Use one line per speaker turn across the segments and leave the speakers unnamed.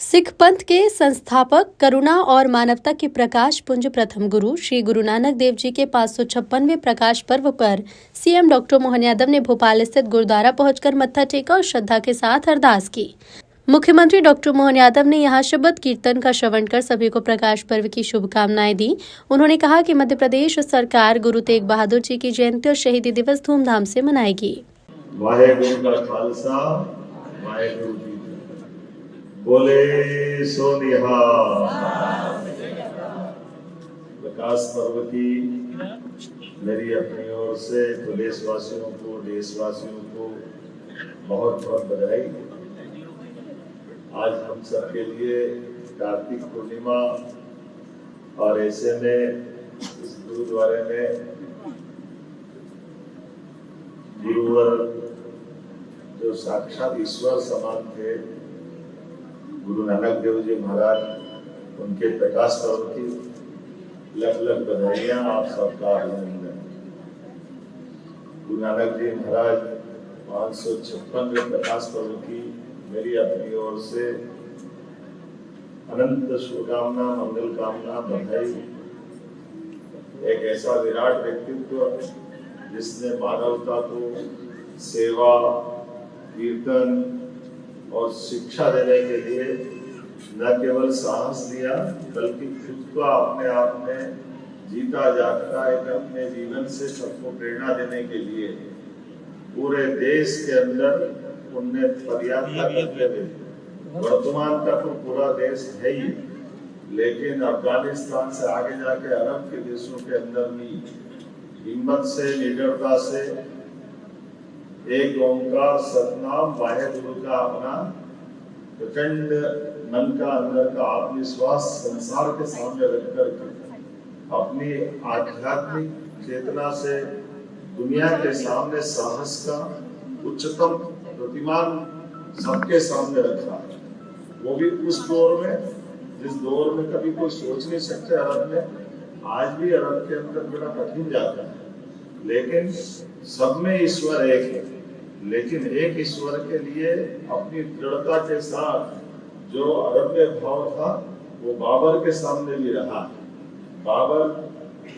सिख पंथ के संस्थापक, करुणा और मानवता के प्रकाश पुंज प्रथम गुरु श्री गुरु नानक देव जी के 556वें प्रकाश पर्व पर सीएम डॉक्टर मोहन यादव ने भोपाल स्थित गुरुद्वारा पहुंचकर मत्था टेका और श्रद्धा के साथ अरदास की। मुख्यमंत्री डॉक्टर मोहन यादव ने यहां शबद कीर्तन का श्रवण कर सभी को प्रकाश पर्व की शुभकामनाएं दी। उन्होंने कहा कि मध्य प्रदेश सरकार गुरु तेग बहादुर जी की जयंती और शहीदी दिवस धूमधाम से मनाएगी।
वाहेगुरु का खालसा वाहेगुरु की बोले सो निहाल। प्रकाश पर्व की मेरी अपनी ओर से प्रदेशवासियों को, देशवासियों को बहुत बहुत बधाई। आज हम सब के लिए कार्तिक पूर्णिमा और ऐसे में इस गुरुद्वारे में गुरुवर जो साक्षात ईश्वर समान थे, गुरु नानक देव जी महाराज, उनके प्रकाश पर्व की लख लख बधाइयां, आप सबका अभिनंदन। गुरु नानक जी महाराज 556वें प्रकाश पर्व की मेरी अपनी ओर से अनंत शुभकामना, मंगल कामना, बधाई। एक ऐसा विराट व्यक्तित्व जिसने मानवता को सेवा, कीर्तन और शिक्षा देने के लिए न केवल साहस दिया, बल्कि खुद को अपने आप में जीता जागता एक अपने जीवन से सबको प्रेरणा देने के लिए पूरे देश के अंदर उनने पदयात्रा करते हुए, वर्तमान का तो पूरा देश है ही, लेकिन अफगानिस्तान से आगे जाके अरब के देशों के अंदर भी हिम्मत से, निडरता से एक ओंकार सतनाम वाहेगुरु का अपना प्रचंड मन का अंदर का आत्मविश्वास संसार के सामने रख कर अपनी आध्यात्मिक चेतना से दुनिया के सामने साहस का उच्चतम प्रतिमान सबके सामने रखा है। वो भी उस दौर में जिस दौर में कभी कोई सोच नहीं सकते अरब में। आज भी अरब के अंदर बड़ा कठिन जाता है, लेकिन सब में ईश्वर एक है। लेकिन एक ईश्वर के लिए अपनी दृढ़ता के साथ जो अरब में भाव था, वो बाबर के सामने भी रहा। बाबर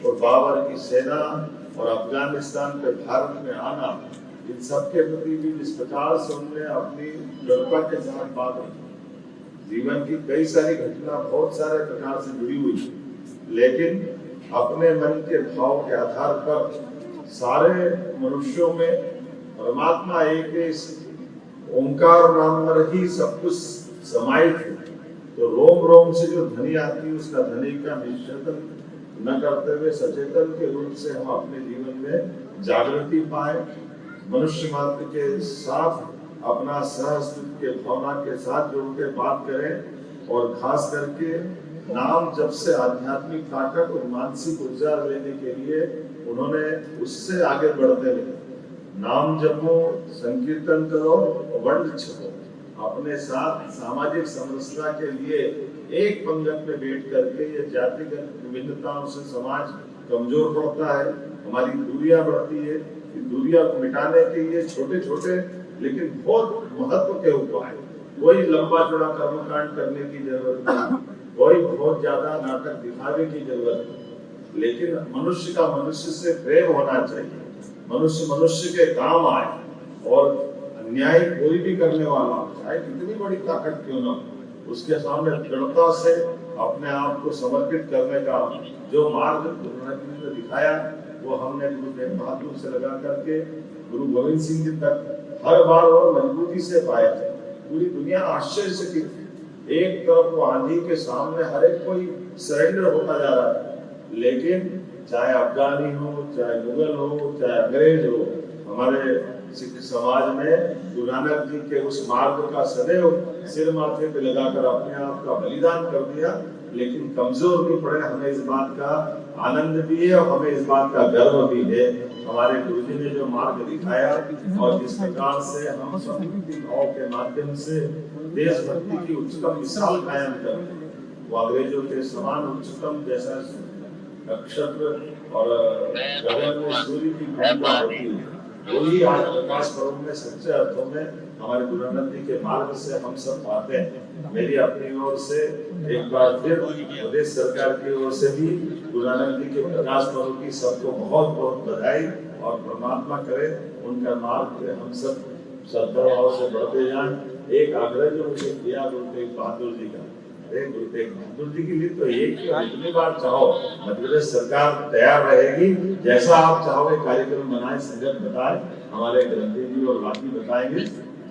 और बाबर की सेना और अफगानिस्तान पे भारत में आना, इन सब के प्रति भी जिस प्रकार से उन्होंने अपनी दृढ़ता के साथ बात रखी। जीवन की कई सारी घटना बहुत सारे प्रकार से जुड़ी हुई, लेकिन अपने मन के भाव के आधार पर सारे मनुष्यों में परमात्मा एक है। ओंकार नाम पर ही सब कुछ समाहित है। तो रोम रोम से जो ध्वनि आती है, उसका ध्वनि का निषेधन न करते हुए सचेतन के रूप से हम अपने जीवन में जागृति पाए, मनुष्य मात्र के साथ अपना सहअस्तित्व के भावना के साथ जुड़ के बात करें, और खास करके नाम जब से आध्यात्मिक ताकत और मानसिक ऊर्जा लेने के लिए उन्होंने उससे आगे बढ़ते हुए नाम जपो, संकीर्तन करो, वर्ण छको। अपने साथ सामाजिक समरसता के लिए एक पंगत में बैठ करके ये जातिगत विभिन्नताओं से समाज कमजोर पड़ता है, हमारी दूरियां बढ़ती है। दूरियां को मिटाने के लिए छोटे छोटे लेकिन बहुत महत्व के उपाय, कोई लंबा चौड़ा कर्मकांड करने की जरूरत नहीं, कोई बहुत ज्यादा नाटक दिखावे की जरूरत नहीं, लेकिन मनुष्य का मनुष्य से प्रेम होना चाहिए। मनुष्य मनुष्य के काम आए, और अन्याय कोई भी करने वाला चाहे कितनी बड़ी ताकत क्यों न, उसके सामने दृढ़ता से अपने आप को समर्पित करने का जो मार्ग उन्होंने दिखाया, वो हमने गुरु तेग बहादुर से लगा करके गुरु गोविंद सिंह जी तक हर बार और मजबूती से पाए थे। पूरी दुनिया आश्चर्य से थी। एक तरफ वो आंधी के सामने हर एक कोई सरेंडर होता जा रहा है, लेकिन चाहे अफगानी हो, चाहे मुगल हो, चाहे अंग्रेज हो, हमारे सिख समाज में गुरु नानक जी के उस मार्ग का सदैव सिर माथे पे लगाकर अपने आप का बलिदान कर दिया, लेकिन कमजोर नहीं पड़े। हमें इस बात का आनंद भी है और हमें इस बात का गर्व भी है। हमारे गुरुजी ने जो मार्ग दिखाया और जिस प्रकार से हम भक्ति भाव के माध्यम से देशभक्ति की उच्चतम मिसाल कायम कर, वो अंग्रेजों के समान उच्चतम जैसा नक्षत्र और गगन में सूर्य की भूमिका होती है, वही आज प्रकाश पर्व में सच्चे अर्थों में हमारे गुरु नानक जी के मार्ग से हम सब पाते हैं। मेरी अपनी ओर से एक बार फिर प्रदेश सरकार की ओर से भी गुरु नानक जी के प्रकाश पर्व की सबको बहुत बहुत बधाई और परमात्मा करे उनका मार्ग हम सब सद्भाव से बढ़ते जाएं। एक आग्रह जो मुझे किया गुरु तेग बहादुर जी का, अरे गुरु तेग बहादुर जी के लिए तो एक जितनी बार चाहो मध्य प्रदेश सरकार तैयार रहेगी, जैसा आप चाहोगे कार्यक्रम बनाए, संगत बताए, हमारे ग्रंथी जी और बाकी बताएंगे।